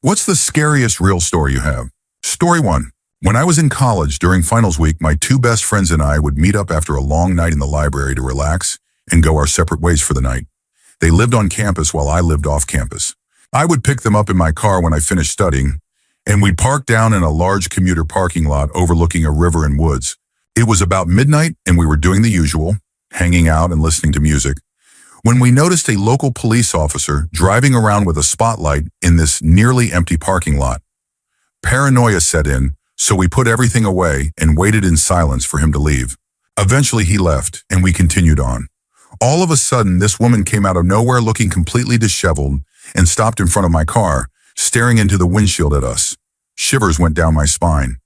What's the scariest real story you have? Story 1. When I was in college during finals week, my two best friends and I would meet up after a long night in the library to relax and go our separate ways for the night. They lived on campus while I lived off campus. I would pick them up in my car when I finished studying, and we'd park down in a large commuter parking lot overlooking a river and woods. It was about midnight, and we were doing the usual, hanging out and listening to music, when we noticed a local police officer driving around with a spotlight in this nearly empty parking lot. Paranoia set in, so we put everything away and waited in silence for him to leave. Eventually he left, and we continued on. All of a sudden, this woman came out of nowhere looking completely disheveled and stopped in front of my car, staring into the windshield at us. Shivers went down my spine.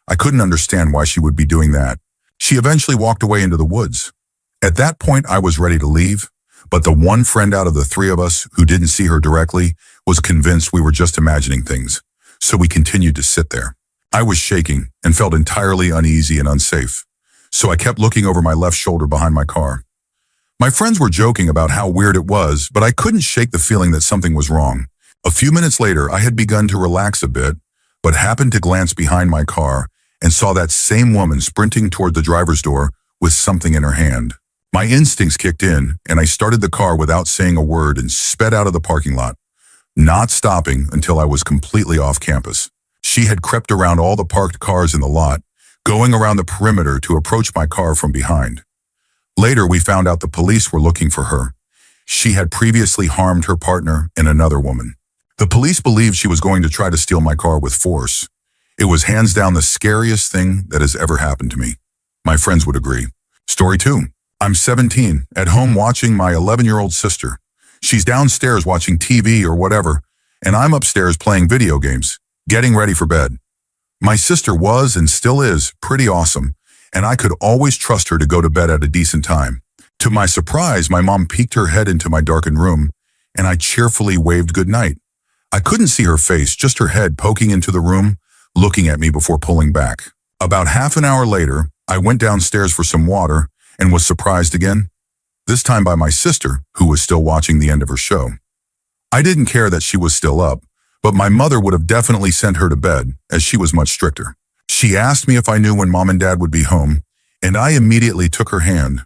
I couldn't understand why she would be doing that. She eventually walked away into the woods. At that point, I was ready to leave, but the one friend out of the three of us who didn't see her directly was convinced we were just imagining things, so we continued to sit there. I was shaking and felt entirely uneasy and unsafe, so I kept looking over my left shoulder behind my car. My friends were joking about how weird it was, but I couldn't shake the feeling that something was wrong. A few minutes later, I had begun to relax a bit, but happened to glance behind my car and saw that same woman sprinting toward the driver's door with something in her hand. My instincts kicked in, and I started the car without saying a word and sped out of the parking lot, not stopping until I was completely off campus. She had crept around all the parked cars in the lot, going around the perimeter to approach my car from behind. Later, we found out the police were looking for her. She had previously harmed her partner and another woman. The police believed she was going to try to steal my car with force. It was hands down the scariest thing that has ever happened to me. My friends would agree. Story 2. I'm 17, at home watching my 11-year-old sister. She's downstairs watching TV or whatever, and I'm upstairs playing video games, getting ready for bed. My sister was and still is pretty awesome, and I could always trust her to go to bed at a decent time. To my surprise, my mom peeked her head into my darkened room, and I cheerfully waved goodnight. I couldn't see her face, just her head poking into the room, looking at me before pulling back. About half an hour later, I went downstairs for some water and was surprised again, this time by my sister, who was still watching the end of her show. I didn't care that she was still up, but my mother would have definitely sent her to bed, as she was much stricter. She asked me if I knew when Mom and Dad would be home, and I immediately took her hand,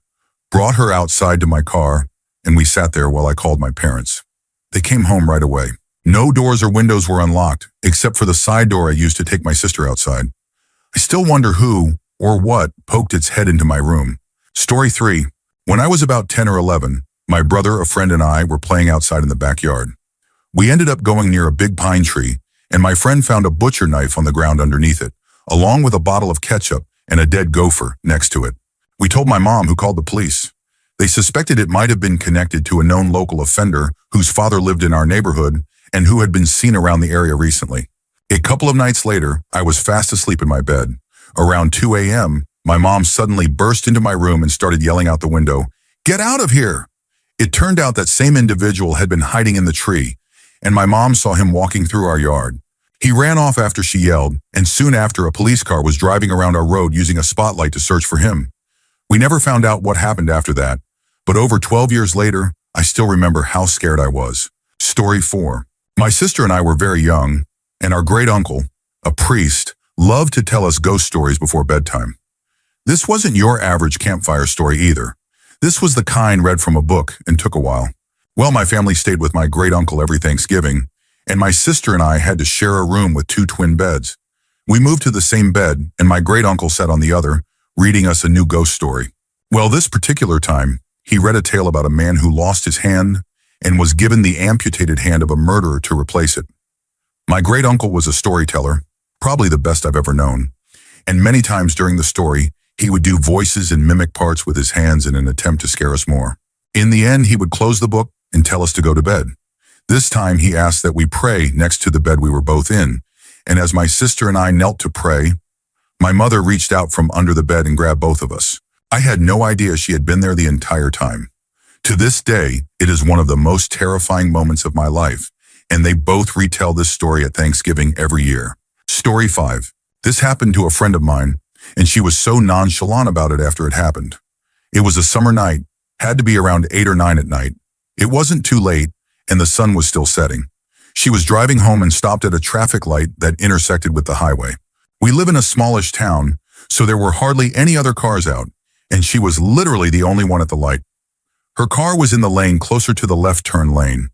brought her outside to my car, and we sat there while I called my parents. They came home right away. No doors or windows were unlocked, except for the side door I used to take my sister outside. I still wonder who or what poked its head into my room. Story 3. When I was about 10 or 11, my brother, a friend, and I were playing outside in the backyard. We ended up going near a big pine tree, and my friend found a butcher knife on the ground underneath it, along with a bottle of ketchup and a dead gopher next to it. We told my mom, who called the police. They suspected it might have been connected to a known local offender whose father lived in our neighborhood and who had been seen around the area recently. A couple of nights later, I was fast asleep in my bed. Around 2 a.m., my mom suddenly burst into my room and started yelling out the window, "Get out of here!" It turned out that same individual had been hiding in the tree, and my mom saw him walking through our yard. He ran off after she yelled, and soon after a police car was driving around our road using a spotlight to search for him. We never found out what happened after that, but over 12 years later, I still remember how scared I was. Story 4. My sister and I were very young, and our great uncle, a priest, loved to tell us ghost stories before bedtime. This wasn't your average campfire story either. This was the kind read from a book and took a while. Well, my family stayed with my great uncle every Thanksgiving, and my sister and I had to share a room with 2 twin beds. We moved to the same bed, and my great uncle sat on the other, reading us a new ghost story. Well, this particular time, he read a tale about a man who lost his hand and was given the amputated hand of a murderer to replace it. My great uncle was a storyteller, probably the best I've ever known, and many times during the story, he would do voices and mimic parts with his hands in an attempt to scare us more. In the end, he would close the book and tell us to go to bed. This time, he asked that we pray next to the bed we were both in, and as my sister and I knelt to pray, my mother reached out from under the bed and grabbed both of us. I had no idea she had been there the entire time. To this day, it is one of the most terrifying moments of my life, and they both retell this story at Thanksgiving every year. Story 5. This happened to a friend of mine, and she was so nonchalant about it after it happened. It was a summer night, had to be around 8 or 9 at night. It wasn't too late, and the sun was still setting. She was driving home and stopped at a traffic light that intersected with the highway. We live in a smallish town, so there were hardly any other cars out, and she was literally the only one at the light. Her car was in the lane closer to the left turn lane,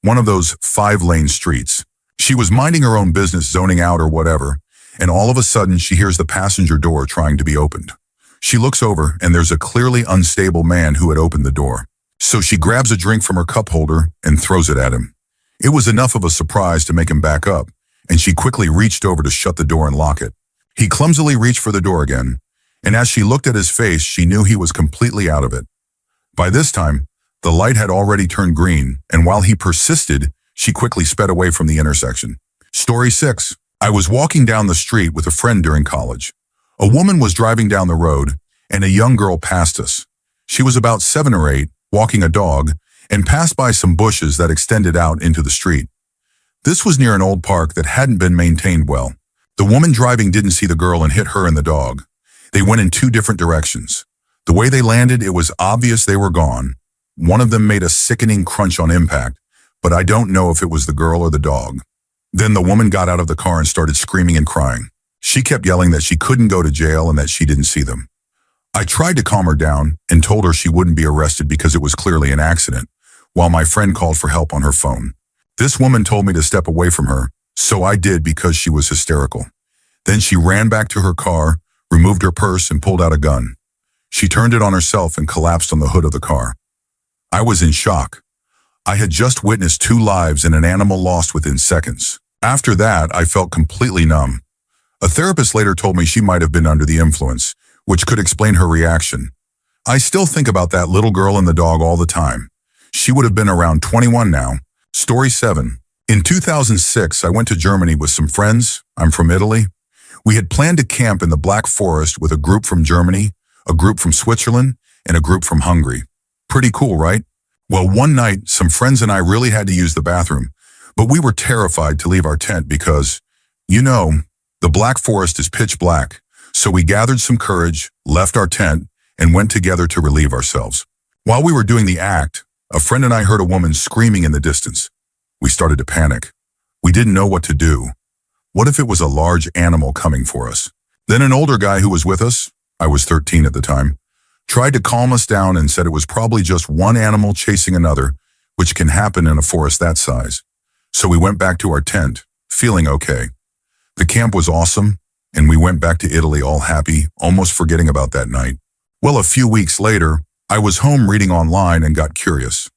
one of those 5-lane streets. She was minding her own business, zoning out or whatever, and all of a sudden she hears the passenger door trying to be opened. She looks over and there's a clearly unstable man who had opened the door. So she grabs a drink from her cup holder and throws it at him. It was enough of a surprise to make him back up, and she quickly reached over to shut the door and lock it. He clumsily reached for the door again, and as she looked at his face, she knew he was completely out of it. By this time, the light had already turned green, and while he persisted, she quickly sped away from the intersection. Story 6. I was walking down the street with a friend during college. A woman was driving down the road, and a young girl passed us. She was about 7 or 8, walking a dog, and passed by some bushes that extended out into the street. This was near an old park that hadn't been maintained well. The woman driving didn't see the girl and hit her and the dog. They went in 2 different directions. The way they landed, it was obvious they were gone. One of them made a sickening crunch on impact, but I don't know if it was the girl or the dog. Then the woman got out of the car and started screaming and crying. She kept yelling that she couldn't go to jail and that she didn't see them. I tried to calm her down and told her she wouldn't be arrested because it was clearly an accident, while my friend called for help on her phone. This woman told me to step away from her, so I did because she was hysterical. Then she ran back to her car, removed her purse, and pulled out a gun. She turned it on herself and collapsed on the hood of the car. I was in shock. I had just witnessed 2 lives and an animal lost within seconds. After that, I felt completely numb. A therapist later told me she might have been under the influence, which could explain her reaction. I still think about that little girl and the dog all the time. She would have been around 21 now. Story 7. In 2006, I went to Germany with some friends. I'm from Italy. We had planned to camp in the Black Forest with a group from Germany, a group from Switzerland, and a group from Hungary. Pretty cool, right? Well, one night, some friends and I really had to use the bathroom, but we were terrified to leave our tent because, the Black Forest is pitch black. So we gathered some courage, left our tent, and went together to relieve ourselves. While we were doing the act, a friend and I heard a woman screaming in the distance. We started to panic. We didn't know what to do. What if it was a large animal coming for us? Then an older guy who was with us, I was 13 at the time, tried to calm us down and said it was probably just one animal chasing another, which can happen in a forest that size. So we went back to our tent, feeling okay. The camp was awesome, and we went back to Italy all happy, almost forgetting about that night. Well, a few weeks later, I was home reading online and got curious.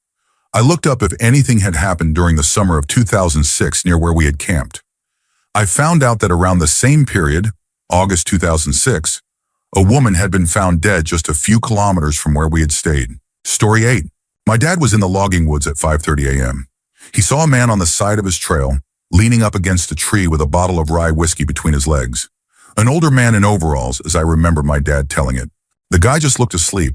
I looked up if anything had happened during the summer of 2006 near where we had camped. I found out that around the same period, August 2006, a woman had been found dead just a few kilometers from where we had stayed. Story 8. My dad was in the logging woods at 5:30 a.m. He saw a man on the side of his trail, leaning up against a tree with a bottle of rye whiskey between his legs. An older man in overalls, as I remember my dad telling it. The guy just looked asleep,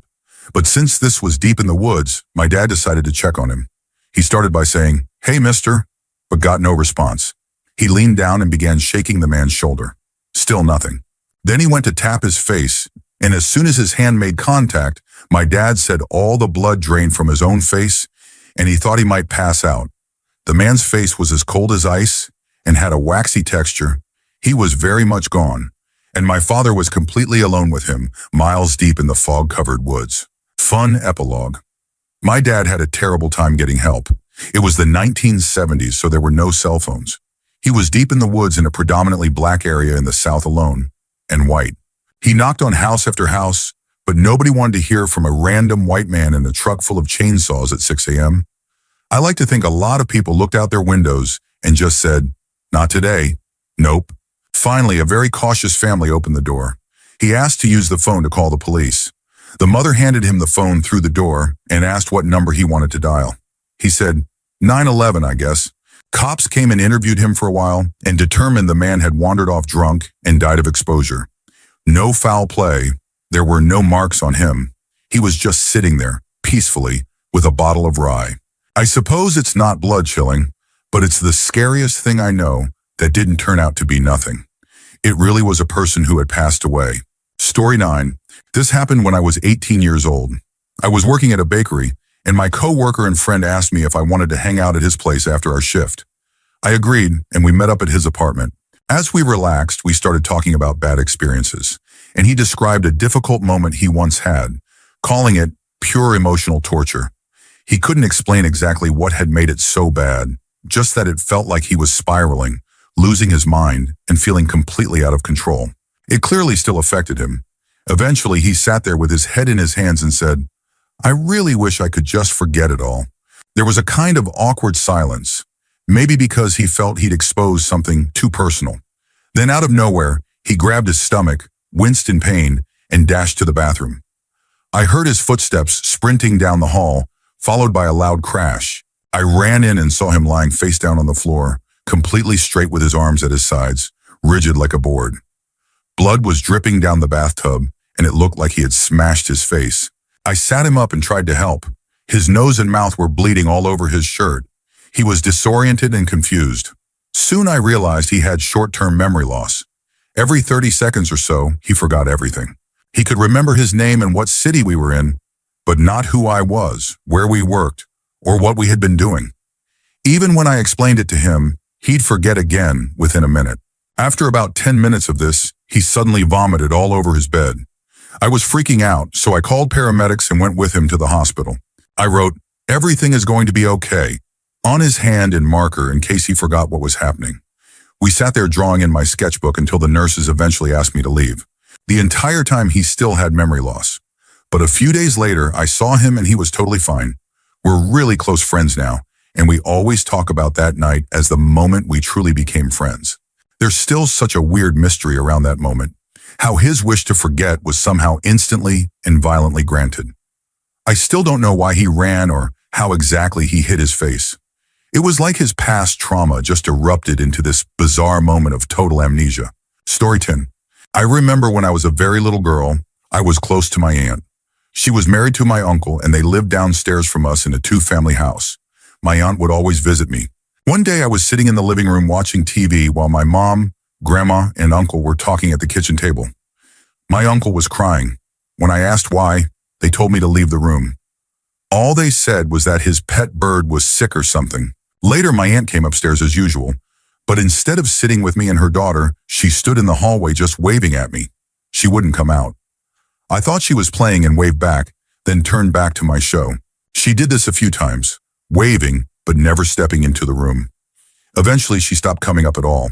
but since this was deep in the woods, my dad decided to check on him. He started by saying, "Hey, mister," but got no response. He leaned down and began shaking the man's shoulder. Still nothing. Then he went to tap his face, and as soon as his hand made contact, my dad said all the blood drained from his own face, and he thought he might pass out. The man's face was as cold as ice and had a waxy texture. He was very much gone, and my father was completely alone with him, miles deep in the fog-covered woods. Fun epilogue. My dad had a terrible time getting help. It was the 1970s, so there were no cell phones. He was deep in the woods in a predominantly black area in the South alone, and white. He knocked on house after house, but nobody wanted to hear from a random white man in a truck full of chainsaws at 6 a.m. I like to think a lot of people looked out their windows and just said, "Not today." Nope. Finally, a very cautious family opened the door. He asked to use the phone to call the police. The mother handed him the phone through the door and asked what number he wanted to dial. He said, 911, I guess. Cops came and interviewed him for a while and determined the man had wandered off drunk and died of exposure. No foul play. There were no marks on him. He was just sitting there, peacefully, with a bottle of rye. I suppose it's not blood-chilling, but it's the scariest thing I know that didn't turn out to be nothing. It really was a person who had passed away. Story 9. This happened when I was 18 years old. I was working at a bakery, and my co-worker and friend asked me if I wanted to hang out at his place after our shift. I agreed, and we met up at his apartment. As we relaxed, we started talking about bad experiences, and he described a difficult moment he once had, calling it pure emotional torture. He couldn't explain exactly what had made it so bad, just that it felt like he was spiraling, losing his mind, and feeling completely out of control. It clearly still affected him. Eventually, he sat there with his head in his hands and said, "I really wish I could just forget it all." There was a kind of awkward silence, maybe because he felt he'd exposed something too personal. Then out of nowhere, he grabbed his stomach, winced in pain, and dashed to the bathroom. I heard his footsteps sprinting down the hall, followed by a loud crash. I ran in and saw him lying face down on the floor, completely straight with his arms at his sides, rigid like a board. Blood was dripping down the bathtub, and it looked like he had smashed his face. I sat him up and tried to help. His nose and mouth were bleeding all over his shirt. He was disoriented and confused. Soon I realized he had short-term memory loss. Every 30 seconds or so, he forgot everything. He could remember his name and what city we were in, but not who I was, where we worked, or what we had been doing. Even when I explained it to him, he'd forget again within a minute. After about 10 minutes of this, he suddenly vomited all over his bed. I was freaking out, so I called paramedics and went with him to the hospital. I wrote, "Everything is going to be okay," on his hand in marker in case he forgot what was happening. We sat there drawing in my sketchbook until the nurses eventually asked me to leave. The entire time he still had memory loss. But a few days later, I saw him and he was totally fine. We're really close friends now, and we always talk about that night as the moment we truly became friends. There's still such a weird mystery around that moment, how his wish to forget was somehow instantly and violently granted. I still don't know why he ran or how exactly he hit his face. It was like his past trauma just erupted into this bizarre moment of total amnesia. Story 10. I remember when I was a very little girl, I was close to my aunt. She was married to my uncle and they lived downstairs from us in a two-family house. My aunt would always visit me. One day I was sitting in the living room watching TV while my mom, grandma, and uncle were talking at the kitchen table. My uncle was crying. When I asked why, they told me to leave the room. All they said was that his pet bird was sick or something. Later, my aunt came upstairs as usual, but instead of sitting with me and her daughter, she stood in the hallway just waving at me. She wouldn't come out. I thought she was playing and waved back, then turned back to my show. She did this a few times, waving, but never stepping into the room. Eventually, she stopped coming up at all.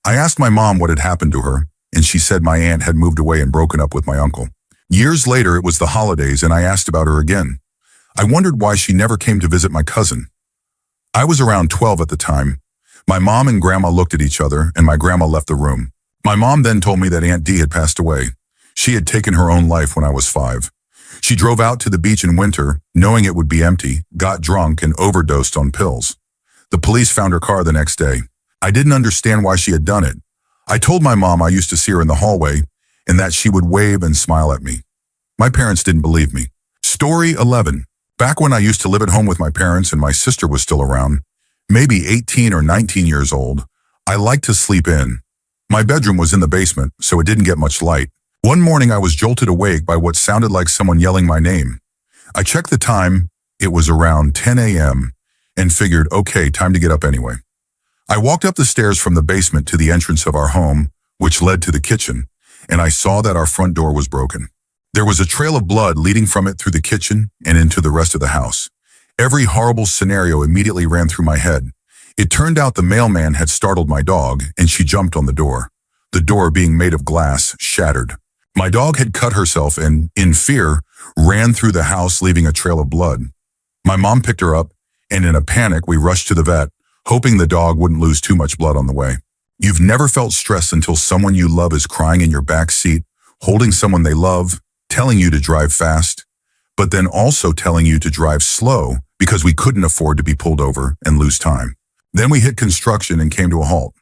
I asked my mom what had happened to her, and she said my aunt had moved away and broken up with my uncle. Years later, it was the holidays, and I asked about her again. I wondered why she never came to visit my cousin. I was around 12 at the time. My mom and grandma looked at each other, and my grandma left the room. My mom then told me that Aunt Dee had passed away. She had taken her own life when I was 5. She drove out to the beach in winter, knowing it would be empty, got drunk, and overdosed on pills. The police found her car the next day. I didn't understand why she had done it. I told my mom I used to see her in the hallway, and that she would wave and smile at me. My parents didn't believe me. Story 11. Back when I used to live at home with my parents and my sister was still around, maybe 18 or 19 years old, I liked to sleep in. My bedroom was in the basement, so it didn't get much light. One morning I was jolted awake by what sounded like someone yelling my name. I checked the time, it was around 10 a.m., and figured, okay, time to get up anyway. I walked up the stairs from the basement to the entrance of our home, which led to the kitchen, and I saw that our front door was broken. There was a trail of blood leading from it through the kitchen and into the rest of the house. Every horrible scenario immediately ran through my head. It turned out the mailman had startled my dog, and she jumped on the door. The door, being made of glass, shattered. My dog had cut herself and, in fear, ran through the house, leaving a trail of blood. My mom picked her up, and in a panic, we rushed to the vet, hoping the dog wouldn't lose too much blood on the way. You've never felt stressed until someone you love is crying in your back seat, holding someone they love, telling you to drive fast, but then also telling you to drive slow because we couldn't afford to be pulled over and lose time. Then we hit construction and came to a halt.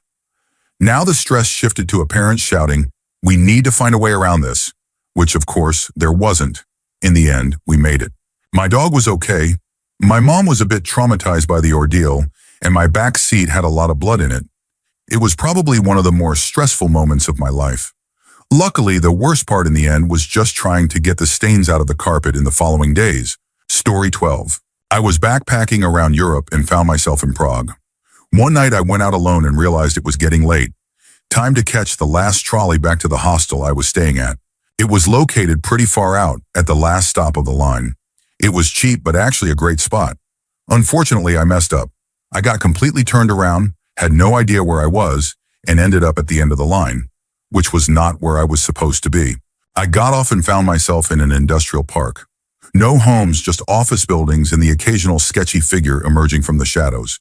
Now the stress shifted to a parent shouting, "We need to find a way around this," which of course there wasn't. In the end, we made it. My dog was okay. My mom was a bit traumatized by the ordeal, and my back seat had a lot of blood in it. It was probably one of the more stressful moments of my life. Luckily, the worst part in the end was just trying to get the stains out of the carpet in the following days. Story 12. I was backpacking around Europe and found myself in Prague. One night I went out alone and realized it was getting late. Time to catch the last trolley back to the hostel I was staying at. It was located pretty far out, at the last stop of the line. It was cheap, but actually a great spot. Unfortunately, I messed up. I got completely turned around, had no idea where I was, and ended up at the end of the line, which was not where I was supposed to be. I got off and found myself in an industrial park. No homes, just office buildings and the occasional sketchy figure emerging from the shadows.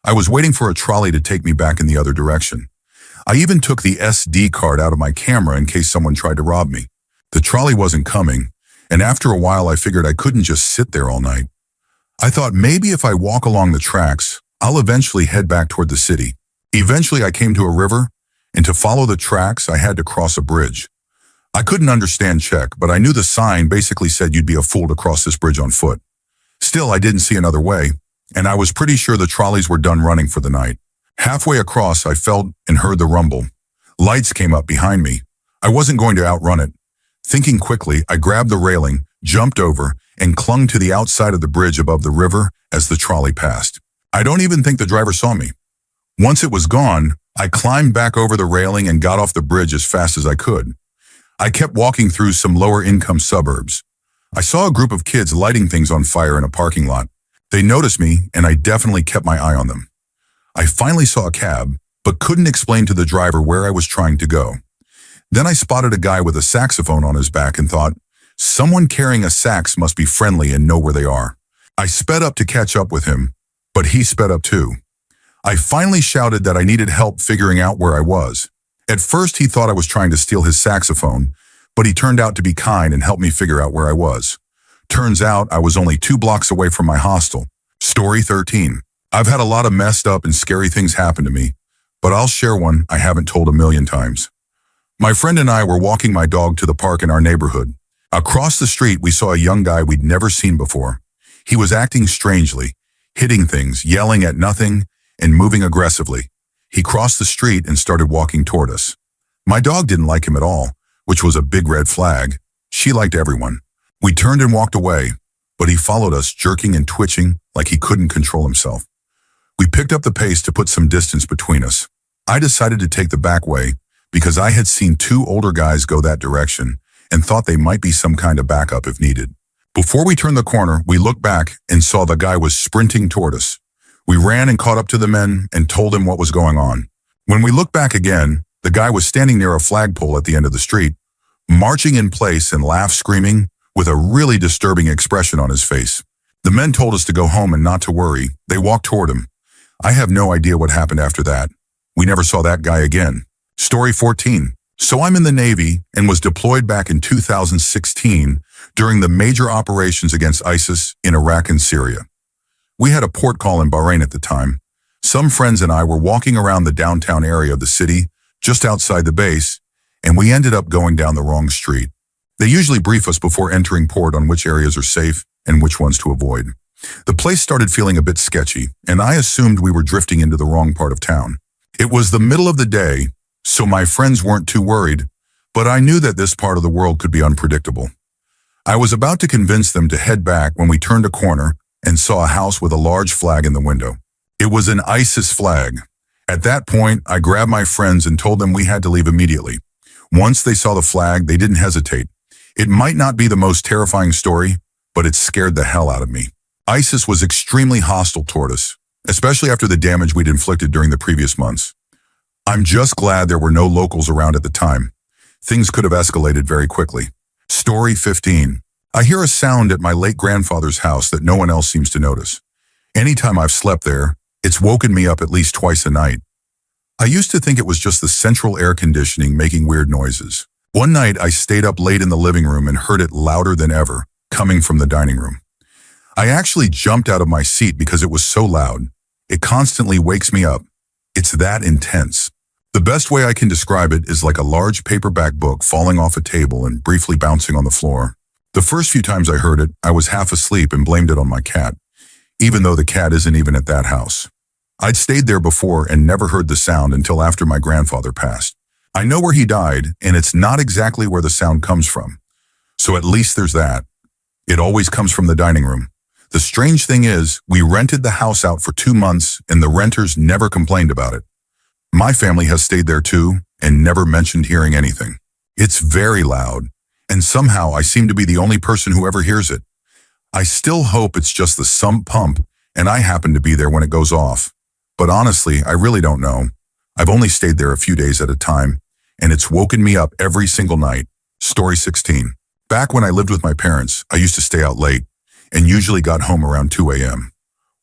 I was waiting for a trolley to take me back in the other direction. I even took the SD card out of my camera in case someone tried to rob me. The trolley wasn't coming, and after a while I figured I couldn't just sit there all night. I thought maybe if I walk along the tracks, I'll eventually head back toward the city. Eventually I came to a river, and to follow the tracks I had to cross a bridge. I couldn't understand Czech, but I knew the sign basically said you'd be a fool to cross this bridge on foot. Still, I didn't see another way, and I was pretty sure the trolleys were done running for the night. Halfway across, I felt and heard the rumble. Lights came up behind me. I wasn't going to outrun it. Thinking quickly, I grabbed the railing, jumped over, and clung to the outside of the bridge above the river as the trolley passed. I don't even think the driver saw me. Once it was gone, I climbed back over the railing and got off the bridge as fast as I could. I kept walking through some lower-income suburbs. I saw a group of kids lighting things on fire in a parking lot. They noticed me, and I definitely kept my eye on them. I finally saw a cab, but couldn't explain to the driver where I was trying to go. Then I spotted a guy with a saxophone on his back and thought, someone carrying a sax must be friendly and know where they are. I sped up to catch up with him, but he sped up too. I finally shouted that I needed help figuring out where I was. At first he thought I was trying to steal his saxophone, but he turned out to be kind and helped me figure out where I was. Turns out I was only 2 blocks away from my hostel. Story 13. I've had a lot of messed up and scary things happen to me, but I'll share one I haven't told a million times. My friend and I were walking my dog to the park in our neighborhood. Across the street, we saw a young guy we'd never seen before. He was acting strangely, hitting things, yelling at nothing, and moving aggressively. He crossed the street and started walking toward us. My dog didn't like him at all, which was a big red flag. She liked everyone. We turned and walked away, but he followed us, jerking and twitching like he couldn't control himself. We picked up the pace to put some distance between us. I decided to take the back way because I had seen 2 older guys go that direction and thought they might be some kind of backup if needed. Before we turned the corner, we looked back and saw the guy was sprinting toward us. We ran and caught up to the men and told them what was going on. When we looked back again, the guy was standing near a flagpole at the end of the street, marching in place and screaming with a really disturbing expression on his face. The men told us to go home and not to worry. They walked toward him. I have no idea what happened after that. We never saw that guy again. Story 14. So I'm in the Navy and was deployed back in 2016 during the major operations against ISIS in Iraq and Syria. We had a port call in Bahrain at the time. Some friends and I were walking around the downtown area of the city, just outside the base, and we ended up going down the wrong street. They usually brief us before entering port on which areas are safe and which ones to avoid. The place started feeling a bit sketchy, and I assumed we were drifting into the wrong part of town. It was the middle of the day, so my friends weren't too worried, but I knew that this part of the world could be unpredictable. I was about to convince them to head back when we turned a corner and saw a house with a large flag in the window. It was an ISIS flag. At that point, I grabbed my friends and told them we had to leave immediately. Once they saw the flag, they didn't hesitate. It might not be the most terrifying story, but it scared the hell out of me. ISIS was extremely hostile toward us, especially after the damage we'd inflicted during the previous months. I'm just glad there were no locals around at the time. Things could have escalated very quickly. Story 15. I hear a sound at my late grandfather's house that no one else seems to notice. Anytime I've slept there, it's woken me up at least twice a night. I used to think it was just the central air conditioning making weird noises. One night I stayed up late in the living room and heard it louder than ever, coming from the dining room. I actually jumped out of my seat because it was so loud. It constantly wakes me up. It's that intense. The best way I can describe it is like a large paperback book falling off a table and briefly bouncing on the floor. The first few times I heard it, I was half asleep and blamed it on my cat, even though the cat isn't even at that house. I'd stayed there before and never heard the sound until after my grandfather passed. I know where he died, and it's not exactly where the sound comes from. So at least there's that. It always comes from the dining room. The strange thing is, we rented the house out for 2 months and the renters never complained about it. My family has stayed there too and never mentioned hearing anything. It's very loud, and somehow I seem to be the only person who ever hears it. I still hope it's just the sump pump and I happen to be there when it goes off. But honestly, I really don't know. I've only stayed there a few days at a time, and it's woken me up every single night. Story 16. Back when I lived with my parents, I used to stay out late and usually got home around 2 a.m.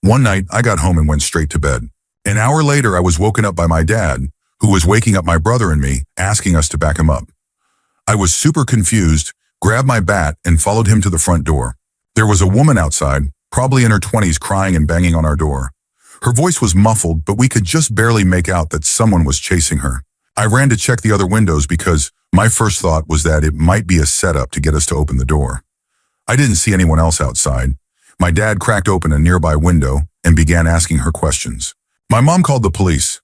One night, I got home and went straight to bed. An hour later, I was woken up by my dad, who was waking up my brother and me, asking us to back him up. I was super confused, grabbed my bat, and followed him to the front door. There was a woman outside, probably in her 20s, crying and banging on our door. Her voice was muffled, but we could just barely make out that someone was chasing her. I ran to check the other windows because my first thought was that it might be a setup to get us to open the door. I didn't see anyone else outside. My dad cracked open a nearby window and began asking her questions. My mom called the police.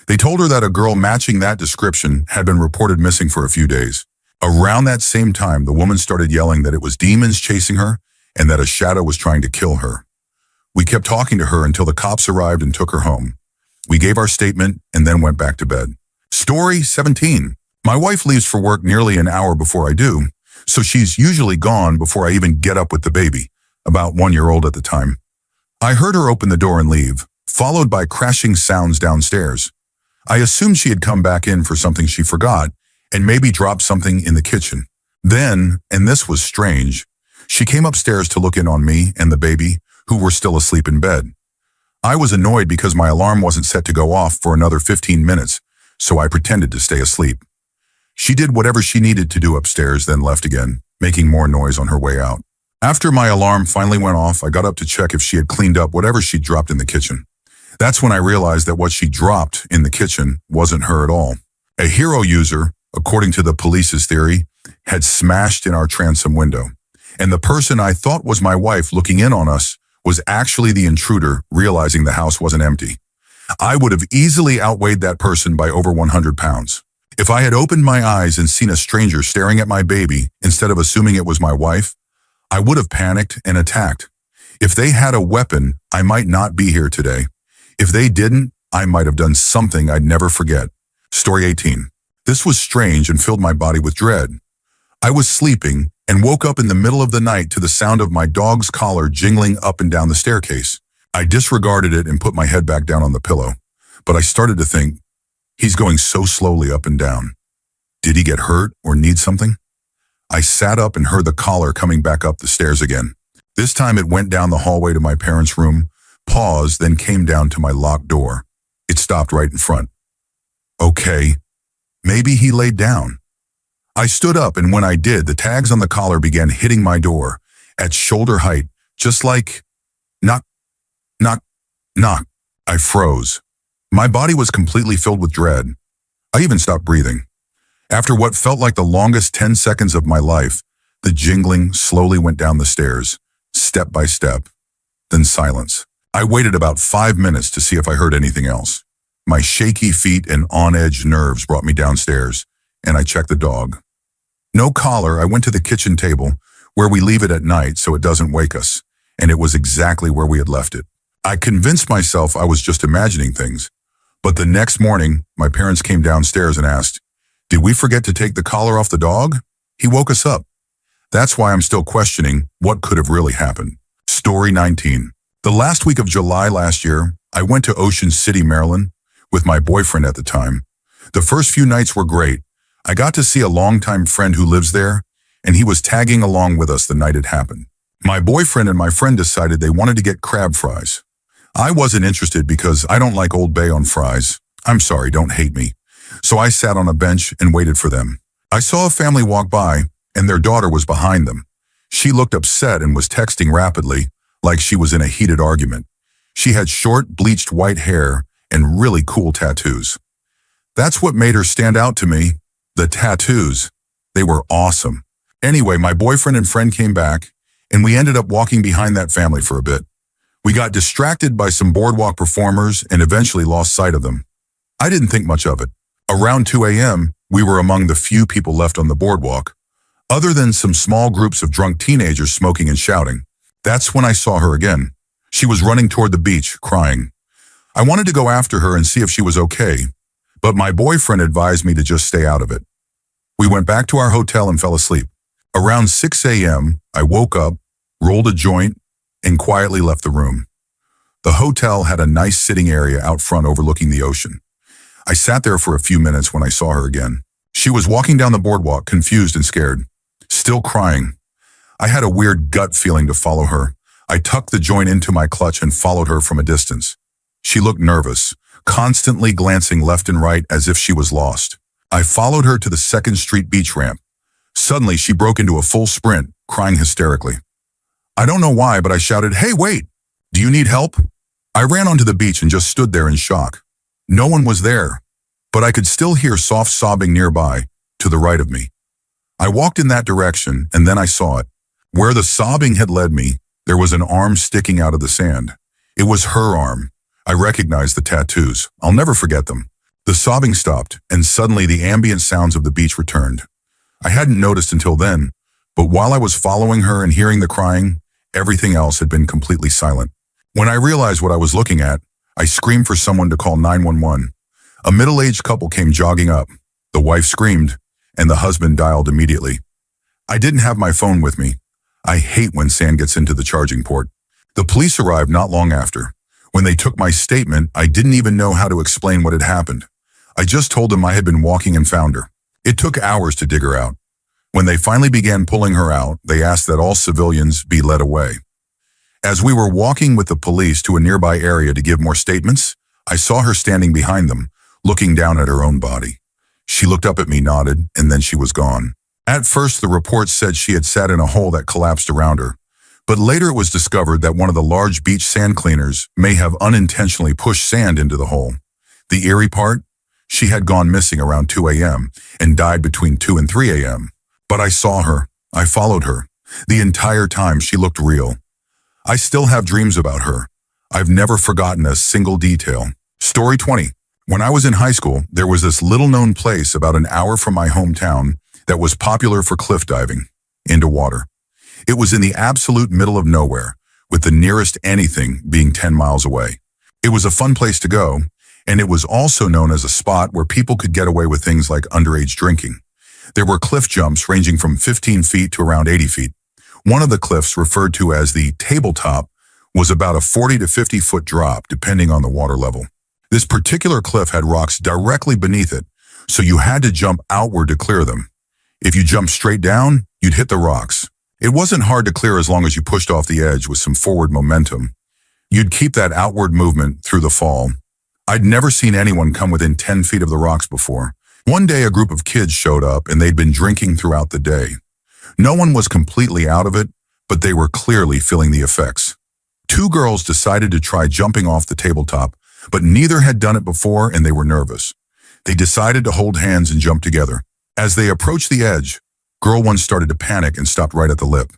They told her that a girl matching that description had been reported missing for a few days. Around that same time, the woman started yelling that it was demons chasing her and that a shadow was trying to kill her. We kept talking to her until the cops arrived and took her home. We gave our statement and then went back to bed. Story 17. My wife leaves for work nearly an hour before I do, so she's usually gone before I even get up with the baby, about 1-year-old at the time. I heard her open the door and leave, followed by crashing sounds downstairs. I assumed she had come back in for something she forgot and maybe dropped something in the kitchen. Then, and this was strange, she came upstairs to look in on me and the baby, who were still asleep in bed. I was annoyed because my alarm wasn't set to go off for another 15 minutes, so I pretended to stay asleep. She did whatever she needed to do upstairs, then left again, making more noise on her way out. After my alarm finally went off, I got up to check if she had cleaned up whatever she dropped in the kitchen. That's when I realized that what she dropped in the kitchen wasn't her at all. A hero user, according to the police's theory, had smashed in our transom window, and the person I thought was my wife looking in on us was actually the intruder, realizing the house wasn't empty. I would have easily outweighed that person by over 100 pounds. If I had opened my eyes and seen a stranger staring at my baby instead of assuming it was my wife, I would have panicked and attacked. If they had a weapon, I might not be here today. If they didn't, I might have done something I'd never forget. Story 18. This was strange and filled my body with dread. I was sleeping and woke up in the middle of the night to the sound of my dog's collar jingling up and down the staircase. I disregarded it and put my head back down on the pillow, but I started to think, he's going so slowly up and down. Did he get hurt or need something? I sat up and heard the collar coming back up the stairs again. This time it went down the hallway to my parents' room, paused, then came down to my locked door. It stopped right in front. Okay, maybe he laid down. I stood up, and when I did, the tags on the collar began hitting my door at shoulder height, just like knock, knock, knock. I froze. My body was completely filled with dread. I even stopped breathing. After what felt like the longest 10 seconds of my life, the jingling slowly went down the stairs, step by step, then silence. I waited about 5 minutes to see if I heard anything else. My shaky feet and on-edge nerves brought me downstairs, and I checked the dog. No collar. I went to the kitchen table, where we leave it at night so it doesn't wake us, and it was exactly where we had left it. I convinced myself I was just imagining things, but the next morning, my parents came downstairs and asked, "Did we forget to take the collar off the dog?" He woke us up. That's why I'm still questioning what could have really happened. Story 19. The last week of July last year, I went to Ocean City, Maryland, with my boyfriend at the time. The first few nights were great. I got to see a longtime friend who lives there, and he was tagging along with us the night it happened. My boyfriend and my friend decided they wanted to get crab fries. I wasn't interested because I don't like Old Bay on fries. I'm sorry, don't hate me. So I sat on a bench and waited for them. I saw a family walk by, and their daughter was behind them. She looked upset and was texting rapidly, like she was in a heated argument. She had short, bleached white hair and really cool tattoos. That's what made her stand out to me. The tattoos. They were awesome. Anyway, my boyfriend and friend came back, and we ended up walking behind that family for a bit. We got distracted by some boardwalk performers and eventually lost sight of them. I didn't think much of it. Around 2 a.m., we were among the few people left on the boardwalk, other than some small groups of drunk teenagers smoking and shouting. That's when I saw her again. She was running toward the beach, crying. I wanted to go after her and see if she was okay, but my boyfriend advised me to just stay out of it. We went back to our hotel and fell asleep. Around 6 a.m., I woke up, rolled a joint, and quietly left the room. The hotel had a nice sitting area out front overlooking the ocean. I sat there for a few minutes when I saw her again. She was walking down the boardwalk, confused and scared, still crying. I had a weird gut feeling to follow her. I tucked the joint into my clutch and followed her from a distance. She looked nervous, constantly glancing left and right as if she was lost. I followed her to the 2nd Street beach ramp. Suddenly, she broke into a full sprint, crying hysterically. I don't know why, but I shouted, "Hey, wait! Do you need help?" I ran onto the beach and just stood there in shock. No one was there, but I could still hear soft sobbing nearby, to the right of me. I walked in that direction, and then I saw it. Where the sobbing had led me, there was an arm sticking out of the sand. It was her arm. I recognized the tattoos. I'll never forget them. The sobbing stopped, and suddenly the ambient sounds of the beach returned. I hadn't noticed until then, but while I was following her and hearing the crying, everything else had been completely silent. When I realized what I was looking at, I screamed for someone to call 911. A middle-aged couple came jogging up. The wife screamed, and the husband dialed immediately. I didn't have my phone with me. I hate when sand gets into the charging port. The police arrived not long after. When they took my statement, I didn't even know how to explain what had happened. I just told them I had been walking and found her. It took hours to dig her out. When they finally began pulling her out, they asked that all civilians be led away. As we were walking with the police to a nearby area to give more statements, I saw her standing behind them, looking down at her own body. She looked up at me, nodded, and then she was gone. At first, the report said she had sat in a hole that collapsed around her, but later it was discovered that one of the large beach sand cleaners may have unintentionally pushed sand into the hole. The eerie part? She had gone missing around 2 a.m. and died between 2 and 3 a.m. But I saw her. I followed her. The entire time she looked real. I still have dreams about her. I've never forgotten a single detail. Story 20. When I was in high school, there was this little-known place about an hour from my hometown that was popular for cliff diving into water. It was in the absolute middle of nowhere, with the nearest anything being 10 miles away. It was a fun place to go, and it was also known as a spot where people could get away with things like underage drinking. There were cliff jumps ranging from 15 feet to around 80 feet. One of the cliffs, referred to as the tabletop, was about a 40 to 50 foot drop, depending on the water level. This particular cliff had rocks directly beneath it, so you had to jump outward to clear them. If you jumped straight down, you'd hit the rocks. It wasn't hard to clear as long as you pushed off the edge with some forward momentum. You'd keep that outward movement through the fall. I'd never seen anyone come within 10 feet of the rocks before. One day a group of kids showed up and they'd been drinking throughout the day. No one was completely out of it, but they were clearly feeling the effects. Two girls decided to try jumping off the tabletop, but neither had done it before and they were nervous. They decided to hold hands and jump together. As they approached the edge, Girl 1 started to panic and stopped right at the lip.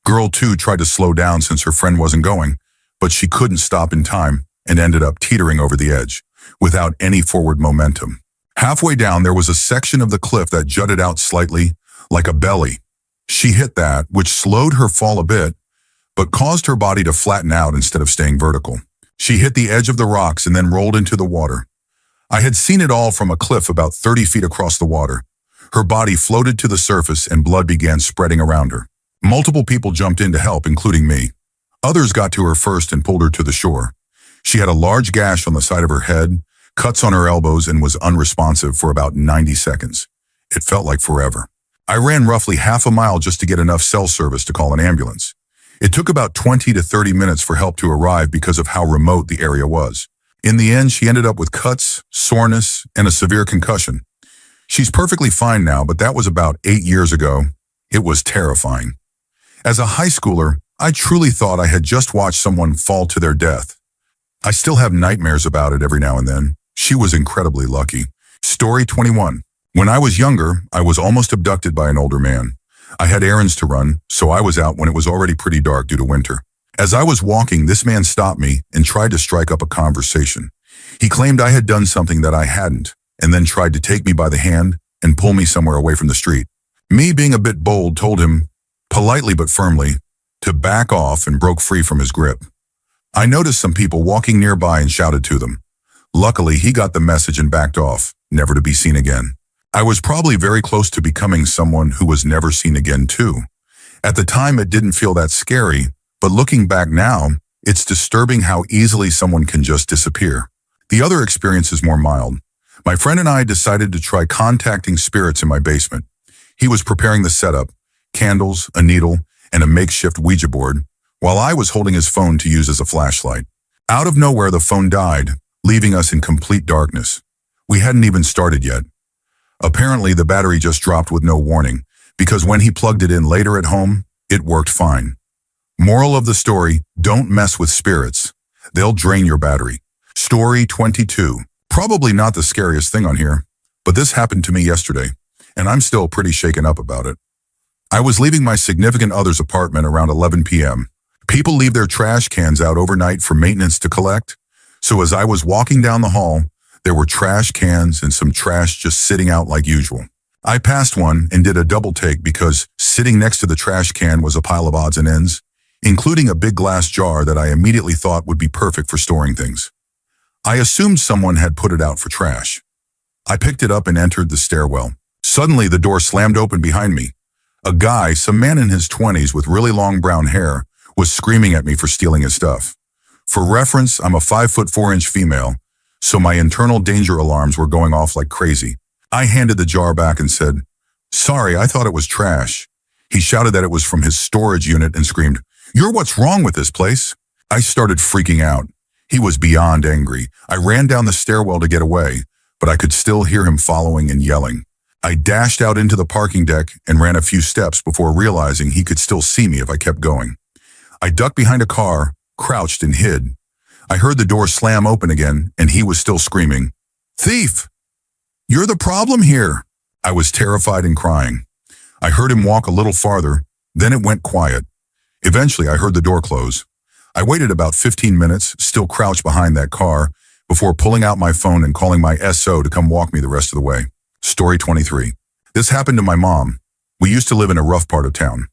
Girl 2 tried to slow down since her friend wasn't going, but she couldn't stop in time and ended up teetering over the edge, without any forward momentum. Halfway down, there was a section of the cliff that jutted out slightly, like a belly. She hit that, which slowed her fall a bit, but caused her body to flatten out instead of staying vertical. She hit the edge of the rocks and then rolled into the water. I had seen it all from a cliff about 30 feet across the water. Her body floated to the surface and blood began spreading around her. Multiple people jumped in to help, including me. Others got to her first and pulled her to the shore. She had a large gash on the side of her head, cuts on her elbows, and was unresponsive for about 90 seconds. It felt like forever. I ran roughly half a mile just to get enough cell service to call an ambulance. It took about 20 to 30 minutes for help to arrive because of how remote the area was. In the end, she ended up with cuts, soreness, and a severe concussion. She's perfectly fine now, but that was about 8 years ago. It was terrifying. As a high schooler, I truly thought I had just watched someone fall to their death. I still have nightmares about it every now and then. She was incredibly lucky. Story 21. When I was younger, I was almost abducted by an older man. I had errands to run, so I was out when it was already pretty dark due to winter. As I was walking, this man stopped me and tried to strike up a conversation. He claimed I had done something that I hadn't, and then tried to take me by the hand and pull me somewhere away from the street. Me, being a bit bold, told him, politely but firmly, to back off and broke free from his grip. I noticed some people walking nearby and shouted to them. Luckily, he got the message and backed off, never to be seen again. I was probably very close to becoming someone who was never seen again too. At the time, it didn't feel that scary, but looking back now, it's disturbing how easily someone can just disappear. The other experience is more mild. My friend and I decided to try contacting spirits in my basement. He was preparing the setup, candles, a needle, and a makeshift Ouija board, while I was holding his phone to use as a flashlight. Out of nowhere, the phone died, leaving us in complete darkness. We hadn't even started yet. Apparently, the battery just dropped with no warning, because when he plugged it in later at home, it worked fine. Moral of the story, don't mess with spirits. They'll drain your battery. Story 22. Probably not the scariest thing on here, but this happened to me yesterday, and I'm still pretty shaken up about it. I was leaving my significant other's apartment around 11 p.m. People leave their trash cans out overnight for maintenance to collect, so as I was walking down the hall, there were trash cans and some trash just sitting out like usual. I passed one and did a double take because sitting next to the trash can was a pile of odds and ends, including a big glass jar that I immediately thought would be perfect for storing things. I assumed someone had put it out for trash. I picked it up and entered the stairwell. Suddenly, the door slammed open behind me. A guy, some man in his 20s with really long brown hair, was screaming at me for stealing his stuff. For reference, I'm a 5'4" female, so my internal danger alarms were going off like crazy. I handed the jar back and said, "Sorry, I thought it was trash." He shouted that it was from his storage unit and screamed, "You're what's wrong with this place?" I started freaking out. He was beyond angry. I ran down the stairwell to get away, but I could still hear him following and yelling. I dashed out into the parking deck and ran a few steps before realizing he could still see me if I kept going. I ducked behind a car, crouched and hid. I heard the door slam open again, and he was still screaming, "Thief! You're the problem here!" I was terrified and crying. I heard him walk a little farther, then it went quiet. Eventually, I heard the door close. I waited about 15 minutes, still crouched behind that car, before pulling out my phone and calling my SO to come walk me the rest of the way. Story 23. This happened to my mom. We used to live in a rough part of town.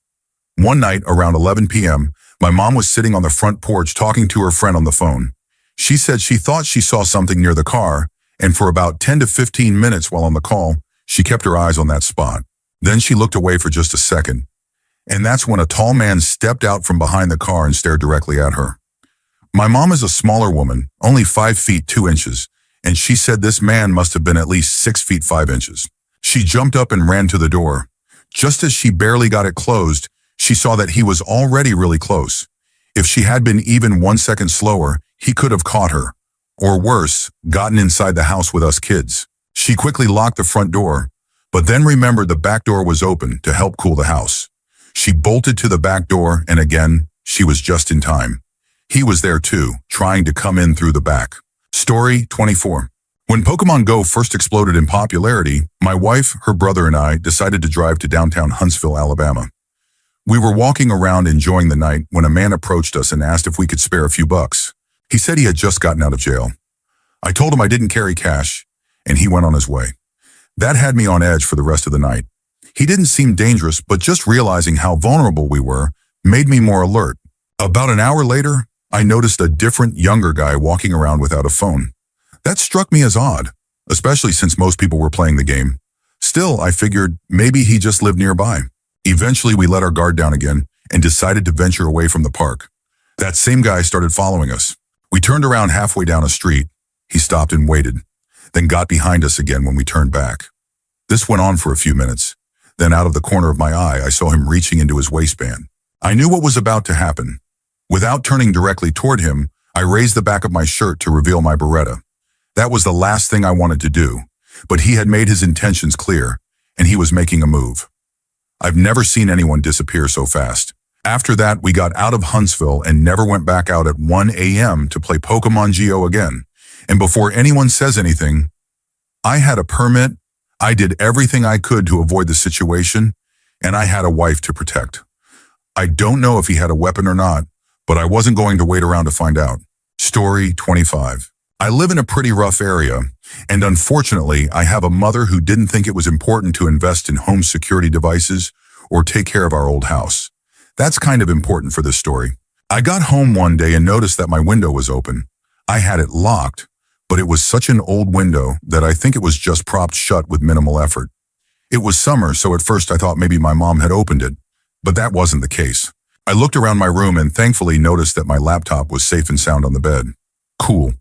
One night, around 11 p.m., my mom was sitting on the front porch talking to her friend on the phone. She said she thought she saw something near the car, and for about 10 to 15 minutes while on the call, she kept her eyes on that spot. Then she looked away for just a second, and that's when a tall man stepped out from behind the car and stared directly at her. My mom is a smaller woman, only 5 feet 2 inches, and she said this man must have been at least 6 feet 5 inches. She jumped up and ran to the door. Just as she barely got it closed, she saw that he was already really close. If she had been even 1 second slower, he could have caught her, or worse, gotten inside the house with us kids. She quickly locked the front door, but then remembered the back door was open to help cool the house. She bolted to the back door, and again, she was just in time. He was there too, trying to come in through the back. Story 24. When Pokemon Go first exploded in popularity, my wife, her brother, and I decided to drive to downtown Huntsville, Alabama. We were walking around enjoying the night when a man approached us and asked if we could spare a few bucks. He said he had just gotten out of jail. I told him I didn't carry cash, and he went on his way. That had me on edge for the rest of the night. He didn't seem dangerous, but just realizing how vulnerable we were made me more alert. About an hour later, I noticed a different, younger guy walking around without a phone. That struck me as odd, especially since most people were playing the game. Still, I figured maybe he just lived nearby. Eventually, we let our guard down again and decided to venture away from the park. That same guy started following us. We turned around halfway down a street. He stopped and waited, then got behind us again when we turned back. This went on for a few minutes. Then out of the corner of my eye, I saw him reaching into his waistband. I knew what was about to happen. Without turning directly toward him, I raised the back of my shirt to reveal my Beretta. That was the last thing I wanted to do, but he had made his intentions clear, and he was making a move. I've never seen anyone disappear so fast. After that, we got out of Huntsville and never went back out at 1 a.m. to play Pokemon Go again. And before anyone says anything, I had a permit, I did everything I could to avoid the situation, and I had a wife to protect. I don't know if he had a weapon or not, but I wasn't going to wait around to find out. Story 25. I live in a pretty rough area, and unfortunately, I have a mother who didn't think it was important to invest in home security devices or take care of our old house. That's kind of important for this story. I got home one day and noticed that my window was open. I had it locked, but it was such an old window that I think it was just propped shut with minimal effort. It was summer, so at first I thought maybe my mom had opened it, but that wasn't the case. I looked around my room and thankfully noticed that my laptop was safe and sound on the bed. Cool.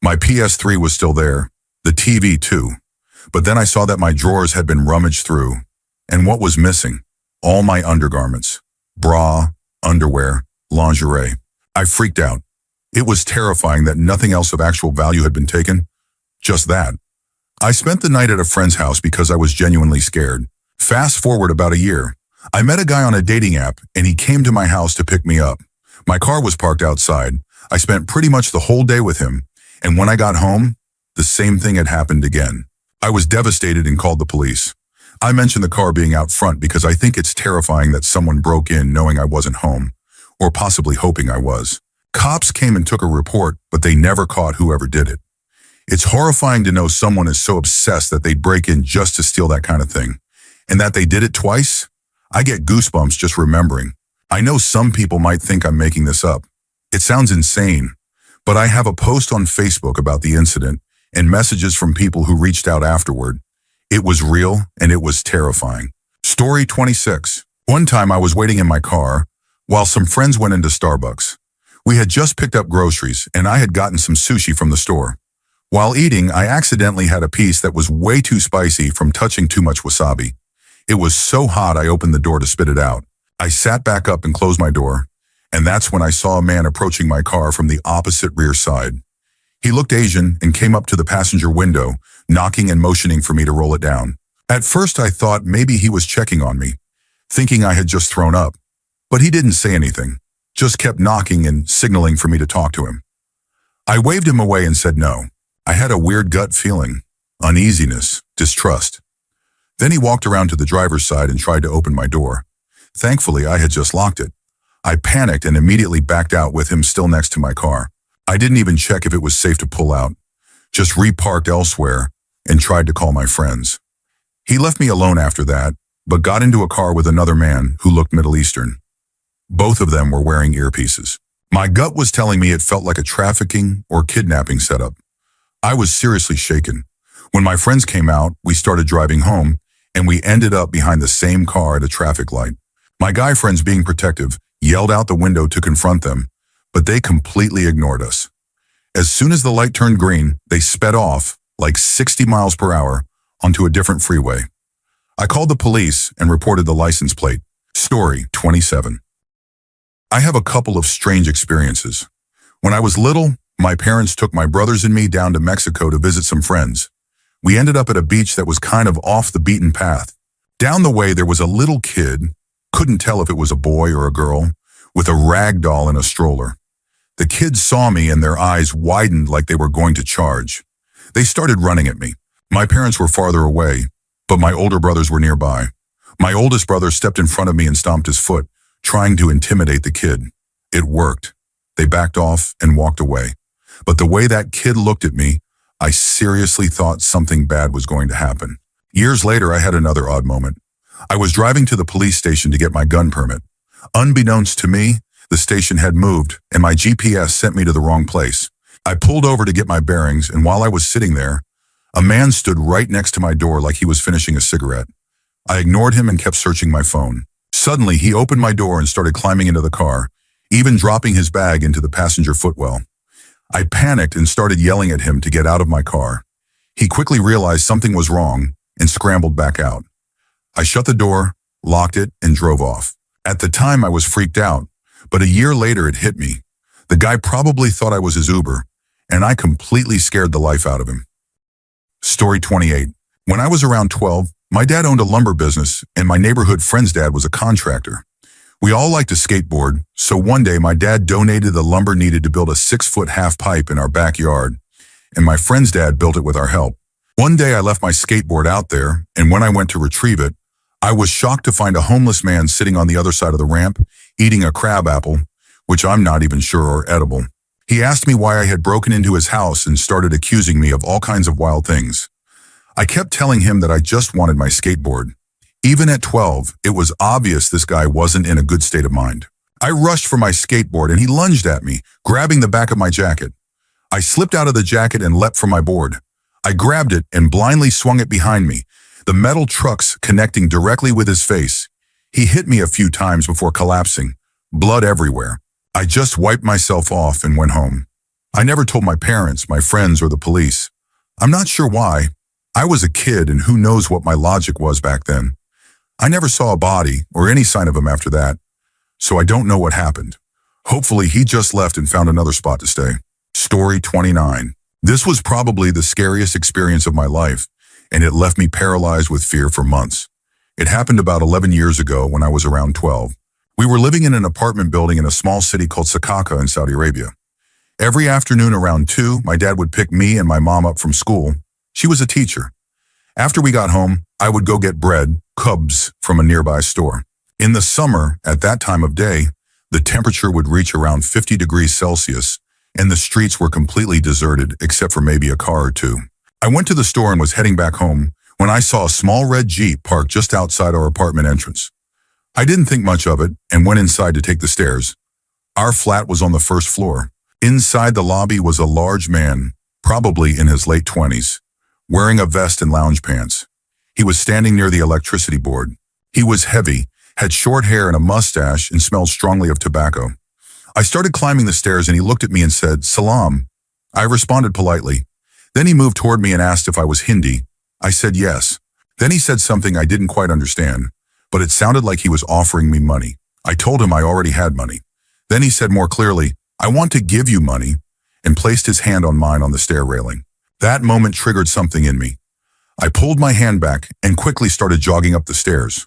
My PS3 was still there, the TV too, but then I saw that my drawers had been rummaged through. And what was missing? All my undergarments. Bra, underwear, lingerie. I freaked out. It was terrifying that nothing else of actual value had been taken. Just that. I spent the night at a friend's house because I was genuinely scared. Fast forward about a year. I met a guy on a dating app and he came to my house to pick me up. My car was parked outside. I spent pretty much the whole day with him, and when I got home, the same thing had happened again. I was devastated and called the police. I mentioned the car being out front because I think it's terrifying that someone broke in knowing I wasn't home, or possibly hoping I was. Cops came and took a report, but they never caught whoever did it. It's horrifying to know someone is so obsessed that they'd break in just to steal that kind of thing. And that they did it twice? I get goosebumps just remembering. I know some people might think I'm making this up. It sounds insane, but I have a post on Facebook about the incident and messages from people who reached out afterward. It was real and it was terrifying. Story 26. One time I was waiting in my car while some friends went into Starbucks. We had just picked up groceries and I had gotten some sushi from the store. While eating, I accidentally had a piece that was way too spicy from touching too much wasabi. It was so hot I opened the door to spit it out. I sat back up and closed my door, and that's when I saw a man approaching my car from the opposite rear side. He looked Asian and came up to the passenger window, knocking and motioning for me to roll it down. At first I thought maybe he was checking on me, thinking I had just thrown up. But he didn't say anything, just kept knocking and signaling for me to talk to him. I waved him away and said no. I had a weird gut feeling, uneasiness, distrust. Then he walked around to the driver's side and tried to open my door. Thankfully, I had just locked it. I panicked and immediately backed out with him still next to my car. I didn't even check if it was safe to pull out, just reparked elsewhere and tried to call my friends. He left me alone after that, but got into a car with another man who looked Middle Eastern. Both of them were wearing earpieces. My gut was telling me it felt like a trafficking or kidnapping setup. I was seriously shaken. When my friends came out, we started driving home, and we ended up behind the same car at a traffic light. My guy friends, being protective, yelled out the window to confront them, but they completely ignored us. As soon as the light turned green, they sped off, like 60 miles per hour, onto a different freeway. I called the police and reported the license plate. Story 27. I have a couple of strange experiences. When I was little, my parents took my brothers and me down to Mexico to visit some friends. We ended up at a beach that was kind of off the beaten path. Down the way there was a little kid, couldn't tell if it was a boy or a girl, with a rag doll in a stroller. The kids saw me and their eyes widened like they were going to charge. They started running at me. My parents were farther away, but my older brothers were nearby. My oldest brother stepped in front of me and stomped his foot, trying to intimidate the kid. It worked. They backed off and walked away. But the way that kid looked at me, I seriously thought something bad was going to happen. Years later, I had another odd moment. I was driving to the police station to get my gun permit. Unbeknownst to me, the station had moved and my GPS sent me to the wrong place. I pulled over to get my bearings, and while I was sitting there, a man stood right next to my door like he was finishing a cigarette. I ignored him and kept searching my phone. Suddenly, he opened my door and started climbing into the car, even dropping his bag into the passenger footwell. I panicked and started yelling at him to get out of my car. He quickly realized something was wrong and scrambled back out. I shut the door, locked it, and drove off. At the time, I was freaked out, but a year later it hit me. The guy probably thought I was his Uber, and I completely scared the life out of him. Story 28. When I was around 12, my dad owned a lumber business, and my neighborhood friend's dad was a contractor. We all liked to skateboard, so one day my dad donated the lumber needed to build a 6-foot half pipe in our backyard, and my friend's dad built it with our help. One day I left my skateboard out there, and when I went to retrieve it, I was shocked to find a homeless man sitting on the other side of the ramp, eating a crab apple, which I'm not even sure are edible. He asked me why I had broken into his house and started accusing me of all kinds of wild things. I kept telling him that I just wanted my skateboard. Even at 12, it was obvious this guy wasn't in a good state of mind. I rushed for my skateboard and he lunged at me, grabbing the back of my jacket. I slipped out of the jacket and leapt from my board. I grabbed it and blindly swung it behind me, the metal trucks connecting directly with his face. He hit me a few times before collapsing, blood everywhere. I just wiped myself off and went home. I never told my parents, my friends, or the police. I'm not sure why. I was a kid and who knows what my logic was back then. I never saw a body or any sign of him after that, so I don't know what happened. Hopefully he just left and found another spot to stay. Story 29. This was probably the scariest experience of my life, and it left me paralyzed with fear for months. It happened about 11 years ago when I was around 12. We were living in an apartment building in a small city called Sakaka in Saudi Arabia. Every afternoon around 2, my dad would pick me and my mom up from school. She was a teacher. After we got home, I would go get bread, cubs, from a nearby store. In the summer, at that time of day, the temperature would reach around 50 degrees Celsius, and the streets were completely deserted except for maybe a car or two. I went to the store and was heading back home when I saw a small red Jeep parked just outside our apartment entrance. I didn't think much of it and went inside to take the stairs. Our flat was on the first floor. Inside the lobby was a large man, probably in his late 20s, wearing a vest and lounge pants. He was standing near the electricity board. He was heavy, had short hair and a mustache, and smelled strongly of tobacco. I started climbing the stairs and he looked at me and said, "Salam." I responded politely. Then he moved toward me and asked if I was Hindi. I said yes. Then he said something I didn't quite understand, but it sounded like he was offering me money. I told him I already had money. Then he said more clearly, "I want to give you money," and placed his hand on mine on the stair railing. That moment triggered something in me. I pulled my hand back and quickly started jogging up the stairs.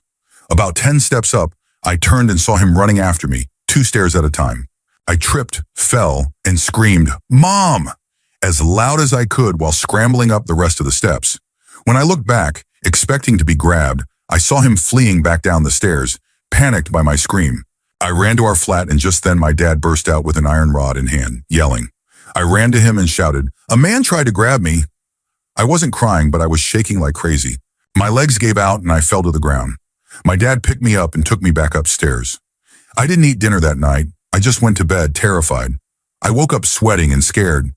About 10 steps up, I turned and saw him running after me, 2 stairs at a time. I tripped, fell, and screamed, "Mom!" as loud as I could while scrambling up the rest of the steps. When I looked back, expecting to be grabbed, I saw him fleeing back down the stairs, panicked by my scream. I ran to our flat and just then my dad burst out with an iron rod in hand, yelling. I ran to him and shouted, "A man tried to grab me." I wasn't crying, but I was shaking like crazy. My legs gave out and I fell to the ground. My dad picked me up and took me back upstairs. I didn't eat dinner that night. I just went to bed, terrified. I woke up sweating and scared.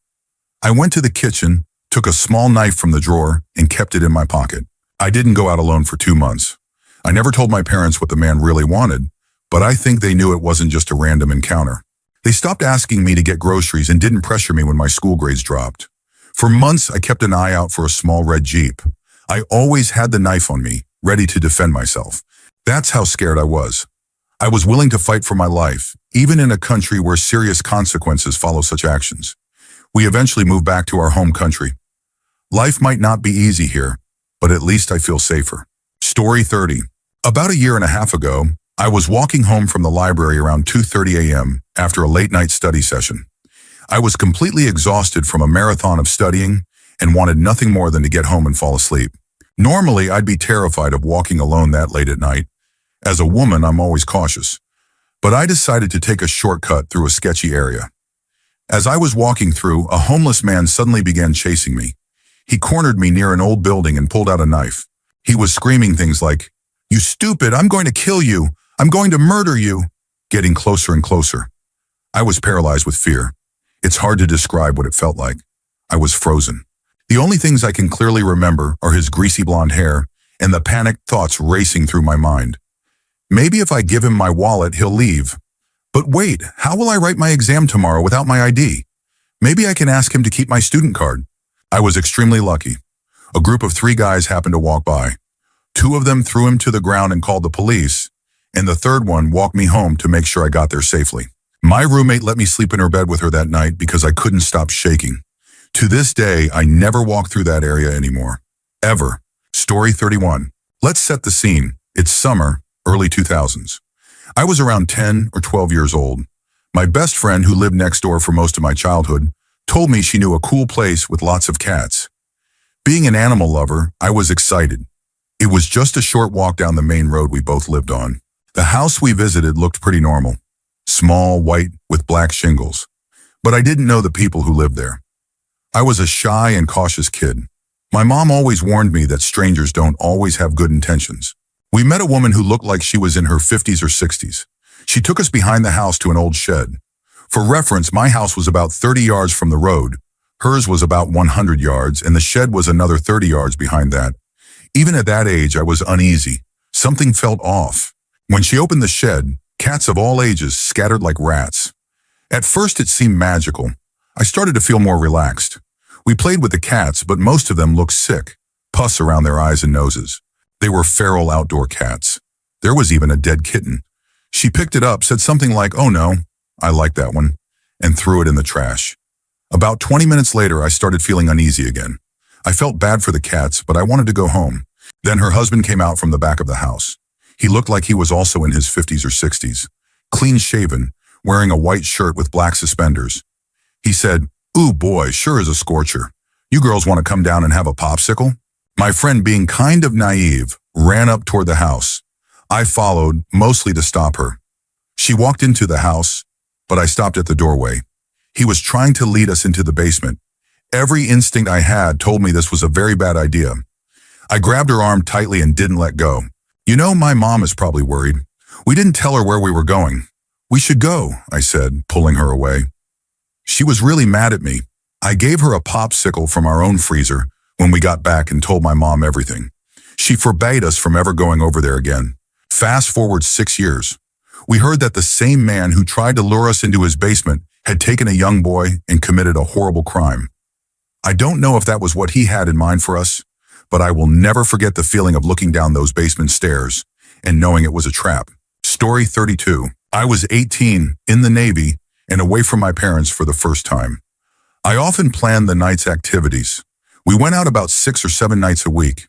I went to the kitchen, took a small knife from the drawer, and kept it in my pocket. I didn't go out alone for 2 months. I never told my parents what the man really wanted, but I think they knew it wasn't just a random encounter. They stopped asking me to get groceries and didn't pressure me when my school grades dropped. For months, I kept an eye out for a small red Jeep. I always had the knife on me, ready to defend myself. That's how scared I was. I was willing to fight for my life, even in a country where serious consequences follow such actions. We eventually moved back to our home country. Life might not be easy here, but at least I feel safer. Story 30. About a year and a half ago, I was walking home from the library around 2:30 a.m. after a late-night study session. I was completely exhausted from a marathon of studying and wanted nothing more than to get home and fall asleep. Normally, I'd be terrified of walking alone that late at night. As a woman, I'm always cautious. But I decided to take a shortcut through a sketchy area. As I was walking through, a homeless man suddenly began chasing me. He cornered me near an old building and pulled out a knife. He was screaming things like, "You stupid, I'm going to kill you. I'm going to murder you," getting closer and closer. I was paralyzed with fear. It's hard to describe what it felt like. I was frozen. The only things I can clearly remember are his greasy blonde hair and the panicked thoughts racing through my mind. Maybe if I give him my wallet, he'll leave. But wait, how will I write my exam tomorrow without my ID? Maybe I can ask him to keep my student card. I was extremely lucky. A group of 3 guys happened to walk by. 2 of them threw him to the ground and called the police, and the third one walked me home to make sure I got there safely. My roommate let me sleep in her bed with her that night because I couldn't stop shaking. To this day, I never walk through that area anymore. Ever. Story 31. Let's set the scene. It's summer, early 2000s. I was around 10 or 12 years old. My best friend, who lived next door for most of my childhood, told me she knew a cool place with lots of cats. Being an animal lover, I was excited. It was just a short walk down the main road we both lived on. The house we visited looked pretty normal. Small, white, with black shingles. But I didn't know the people who lived there. I was a shy and cautious kid. My mom always warned me that strangers don't always have good intentions. We met a woman who looked like she was in her 50s or 60s. She took us behind the house to an old shed. For reference, my house was about 30 yards from the road. Hers was about 100 yards, and the shed was another 30 yards behind that. Even at that age, I was uneasy. Something felt off. When she opened the shed, cats of all ages scattered like rats. At first, it seemed magical. I started to feel more relaxed. We played with the cats, but most of them looked sick, pus around their eyes and noses. They were feral outdoor cats. There was even a dead kitten. She picked it up, said something like, "Oh no, I like that one," and threw it in the trash. About 20 minutes later, I started feeling uneasy again. I felt bad for the cats, but I wanted to go home. Then her husband came out from the back of the house. He looked like he was also in his 50s or 60s, clean-shaven, wearing a white shirt with black suspenders. He said, "Ooh boy, sure is a scorcher. You girls want to come down and have a popsicle?" My friend, being kind of naive, ran up toward the house. I followed, mostly to stop her. She walked into the house, but I stopped at the doorway. He was trying to lead us into the basement. Every instinct I had told me this was a very bad idea. I grabbed her arm tightly and didn't let go. "You know, my mom is probably worried. We didn't tell her where we were going." "We should go," I said, pulling her away. She was really mad at me. I gave her a popsicle from our own freezer when we got back and told my mom everything. She forbade us from ever going over there again. Fast forward 6 years. We heard that the same man who tried to lure us into his basement had taken a young boy and committed a horrible crime. I don't know if that was what he had in mind for us, but I will never forget the feeling of looking down those basement stairs and knowing it was a trap. Story 32. I was 18, in the Navy, and away from my parents for the first time. I often planned the night's activities. We went out about 6 or 7 nights a week.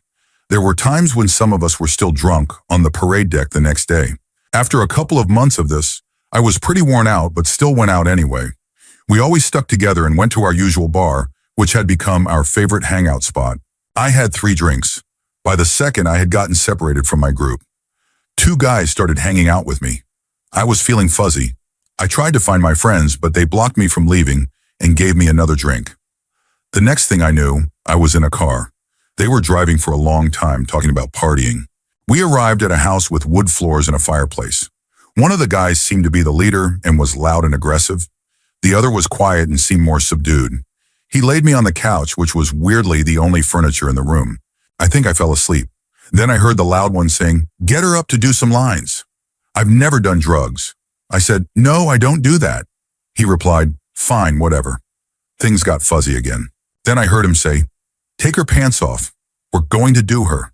There were times when some of us were still drunk on the parade deck the next day. After a couple of months of this, I was pretty worn out but still went out anyway. We always stuck together and went to our usual bar, which had become our favorite hangout spot. I had 3 drinks. By the second, I had gotten separated from my group. 2 guys started hanging out with me. I was feeling fuzzy. I tried to find my friends, but they blocked me from leaving and gave me another drink. The next thing I knew, I was in a car. They were driving for a long time, talking about partying. We arrived at a house with wood floors and a fireplace. One of the guys seemed to be the leader and was loud and aggressive. The other was quiet and seemed more subdued. He laid me on the couch, which was weirdly the only furniture in the room. I think I fell asleep. Then I heard the loud one saying, "Get her up to do some lines." I've never done drugs. I said, "No, I don't do that." He replied, "Fine, whatever." Things got fuzzy again. Then I heard him say, "Take her pants off. We're going to do her."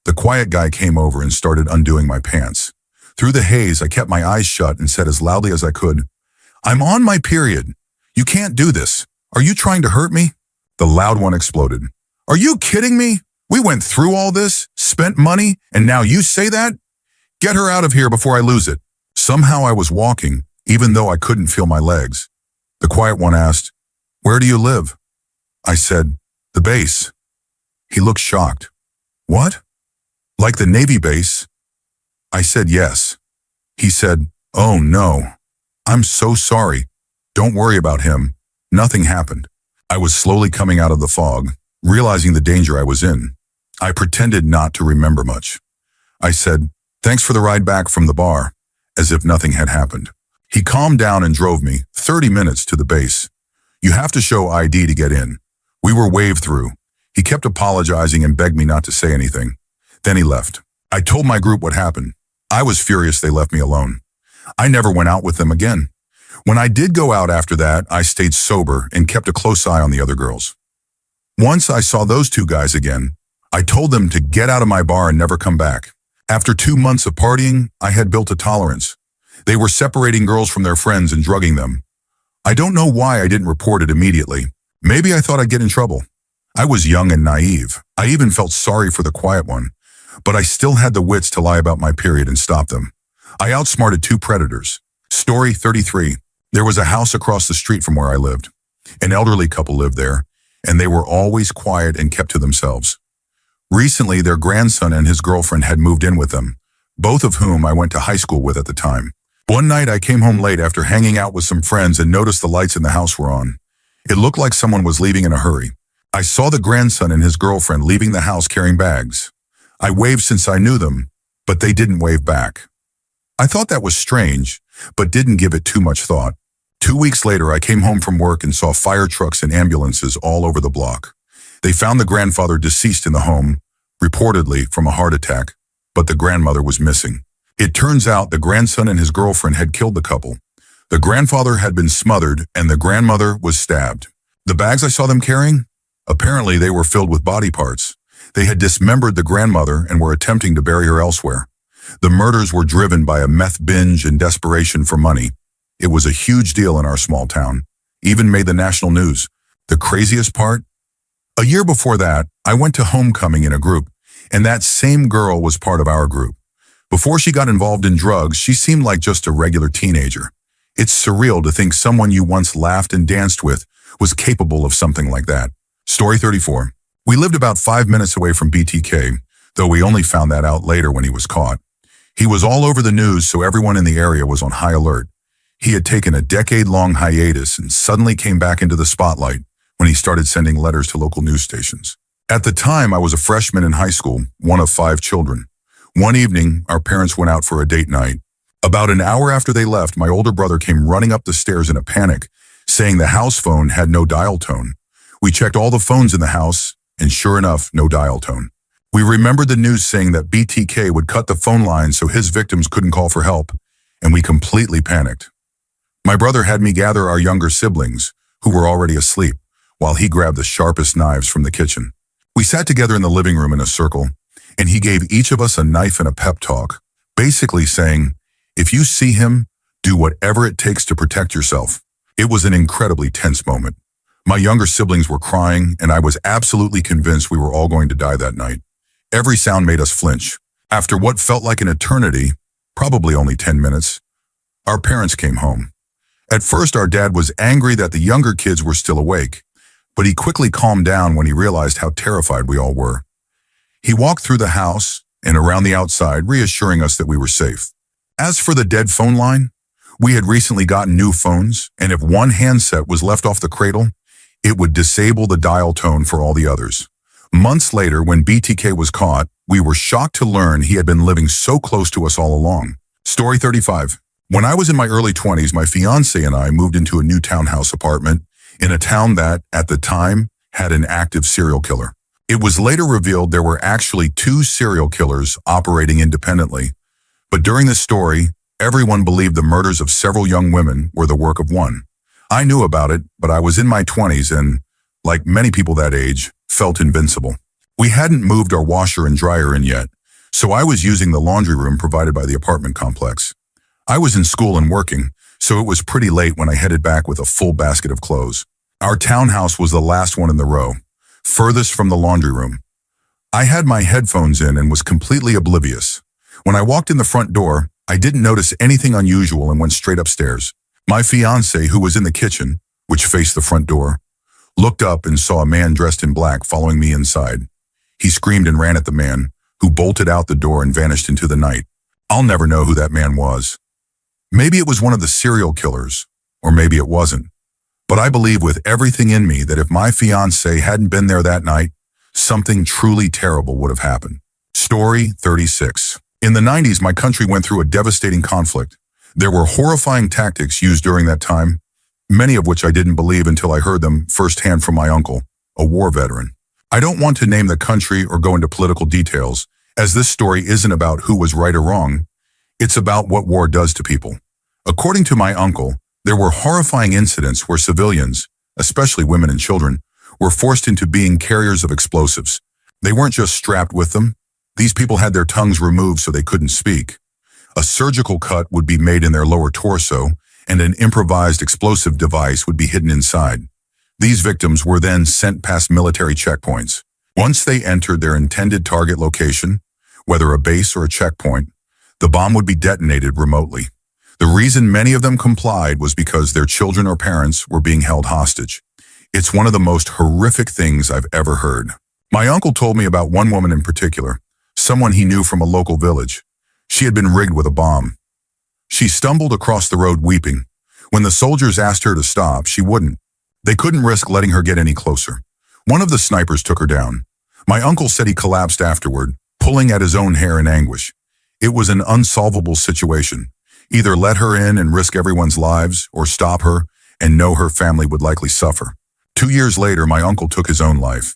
The quiet guy came over and started undoing my pants. Through the haze, I kept my eyes shut and said as loudly as I could, "I'm on my period. You can't do this. Are you trying to hurt me?" The loud one exploded. "Are you kidding me? We went through all this, spent money, and now you say that? Get her out of here before I lose it." Somehow I was walking, even though I couldn't feel my legs. The quiet one asked, "Where do you live?" I said, "The base." He looked shocked. "What? Like the Navy base?" I said yes. He said, "Oh no. I'm so sorry. Don't worry about him. Nothing happened." I was slowly coming out of the fog, realizing the danger I was in. I pretended not to remember much. I said, "Thanks for the ride back from the bar," as if nothing had happened. He calmed down and drove me 30 minutes to the base. "You have to show ID to get in." We were waved through. He kept apologizing and begged me not to say anything. Then he left. I told my group what happened. I was furious they left me alone. I never went out with them again. When I did go out after that, I stayed sober and kept a close eye on the other girls. Once I saw those 2 guys again, I told them to get out of my bar and never come back. After 2 months of partying, I had built a tolerance. They were separating girls from their friends and drugging them. I don't know why I didn't report it immediately. Maybe I thought I'd get in trouble. I was young and naive. I even felt sorry for the quiet one. But I still had the wits to lie about my period and stop them. I outsmarted 2 predators. Story 33. There was a house across the street from where I lived. An elderly couple lived there, and they were always quiet and kept to themselves. Recently, their grandson and his girlfriend had moved in with them, both of whom I went to high school with at the time. One night, I came home late after hanging out with some friends and noticed the lights in the house were on. It looked like someone was leaving in a hurry. I saw the grandson and his girlfriend leaving the house carrying bags. I waved since I knew them, but they didn't wave back. I thought that was strange, but didn't give it too much thought. 2 weeks later, I came home from work and saw fire trucks and ambulances all over the block. They found the grandfather deceased in the home, reportedly from a heart attack, but the grandmother was missing. It turns out the grandson and his girlfriend had killed the couple. The grandfather had been smothered and the grandmother was stabbed. The bags I saw them carrying? Apparently they were filled with body parts. They had dismembered the grandmother and were attempting to bury her elsewhere. The murders were driven by a meth binge and desperation for money. It was a huge deal in our small town, even made the national news. The craziest part? A year before that, I went to homecoming in a group, and that same girl was part of our group. Before she got involved in drugs, she seemed like just a regular teenager. It's surreal to think someone you once laughed and danced with was capable of something like that. Story 34. We lived about 5 minutes away from BTK, though we only found that out later when he was caught. He was all over the news, so everyone in the area was on high alert. He had taken a decade-long hiatus and suddenly came back into the spotlight when he started sending letters to local news stations. At the time, I was a freshman in high school, one of 5 children. One evening, our parents went out for a date night. About an hour after they left, my older brother came running up the stairs in a panic, saying the house phone had no dial tone. We checked all the phones in the house, and sure enough, no dial tone. We remembered the news saying that BTK would cut the phone line so his victims couldn't call for help, and we completely panicked. My brother had me gather our younger siblings, who were already asleep, while he grabbed the sharpest knives from the kitchen. We sat together in the living room in a circle, and he gave each of us a knife and a pep talk, basically saying, "If you see him, do whatever it takes to protect yourself." It was an incredibly tense moment. My younger siblings were crying, and I was absolutely convinced we were all going to die that night. Every sound made us flinch. After what felt like an eternity, probably only 10 minutes, our parents came home. At first, our dad was angry that the younger kids were still awake, but he quickly calmed down when he realized how terrified we all were. He walked through the house and around the outside, reassuring us that we were safe. As for the dead phone line, we had recently gotten new phones, and if one handset was left off the cradle, it would disable the dial tone for all the others. Months later, when BTK was caught, we were shocked to learn he had been living so close to us all along. Story 35. When I was in my early 20s, my fiancé and I moved into a new townhouse apartment in a town that, at the time, had an active serial killer. It was later revealed there were actually 2 serial killers operating independently. But during this story, everyone believed the murders of several young women were the work of one. I knew about it, but I was in my 20s and, like many people that age, felt invincible. We hadn't moved our washer and dryer in yet, so I was using the laundry room provided by the apartment complex. I was in school and working, so it was pretty late when I headed back with a full basket of clothes. Our townhouse was the last one in the row, furthest from the laundry room. I had my headphones in and was completely oblivious. When I walked in the front door, I didn't notice anything unusual and went straight upstairs. My fiancé, who was in the kitchen, which faced the front door, looked up and saw a man dressed in black following me inside. He screamed and ran at the man, who bolted out the door and vanished into the night. I'll never know who that man was. Maybe it was one of the serial killers, or maybe it wasn't. But I believe with everything in me that if my fiancé hadn't been there that night, something truly terrible would have happened. Story 36. In the 90s, my country went through a devastating conflict. There were horrifying tactics used during that time, many of which I didn't believe until I heard them firsthand from my uncle, a war veteran. I don't want to name the country or go into political details, as this story isn't about who was right or wrong. It's about what war does to people. According to my uncle, there were horrifying incidents where civilians, especially women and children, were forced into being carriers of explosives. They weren't just strapped with them. These people had their tongues removed so they couldn't speak. A surgical cut would be made in their lower torso, and an improvised explosive device would be hidden inside. These victims were then sent past military checkpoints. Once they entered their intended target location, whether a base or a checkpoint, the bomb would be detonated remotely. The reason many of them complied was because their children or parents were being held hostage. It's one of the most horrific things I've ever heard. My uncle told me about one woman in particular, someone he knew from a local village. She had been rigged with a bomb. She stumbled across the road weeping. When the soldiers asked her to stop, she wouldn't. They couldn't risk letting her get any closer. One of the snipers took her down. My uncle said he collapsed afterward, pulling at his own hair in anguish. It was an unsolvable situation. Either let her in and risk everyone's lives, or stop her and know her family would likely suffer. 2 years later, my uncle took his own life.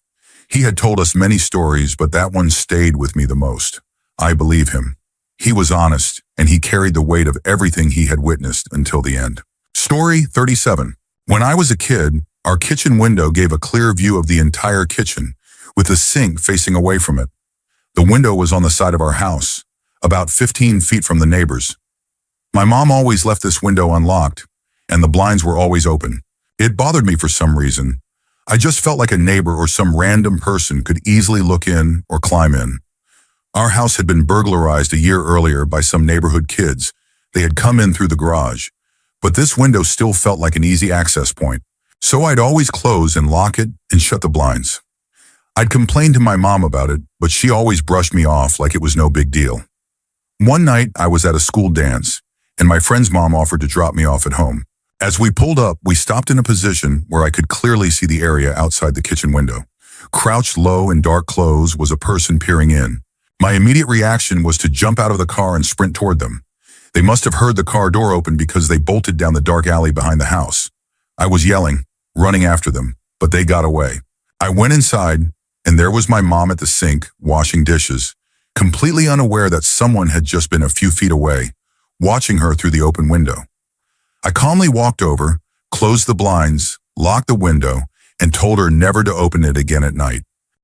He had told us many stories, but that one stayed with me the most. I believe him. He was honest, and he carried the weight of everything he had witnessed until the end. Story 37. When I was a kid, our kitchen window gave a clear view of the entire kitchen, with the sink facing away from it. The window was on the side of our house, about 15 feet from the neighbors. My mom always left this window unlocked, and the blinds were always open. It bothered me for some reason. I just felt like a neighbor or some random person could easily look in or climb in. Our house had been burglarized a year earlier by some neighborhood kids. They had come in through the garage, but this window still felt like an easy access point. So I'd always close and lock it and shut the blinds. I'd complain to my mom about it, but she always brushed me off like it was no big deal. One night, I was at a school dance, and my friend's mom offered to drop me off at home. As we pulled up, we stopped in a position where I could clearly see the area outside the kitchen window. Crouched low in dark clothes was a person peering in. My immediate reaction was to jump out of the car and sprint toward them. They must have heard the car door open because they bolted down the dark alley behind the house. I was yelling, running after them, but they got away. I went inside, and there was my mom at the sink, washing dishes, completely unaware that someone had just been a few feet away, watching her through the open window. I calmly walked over, closed the blinds, locked the window, and told her never to open it again at night.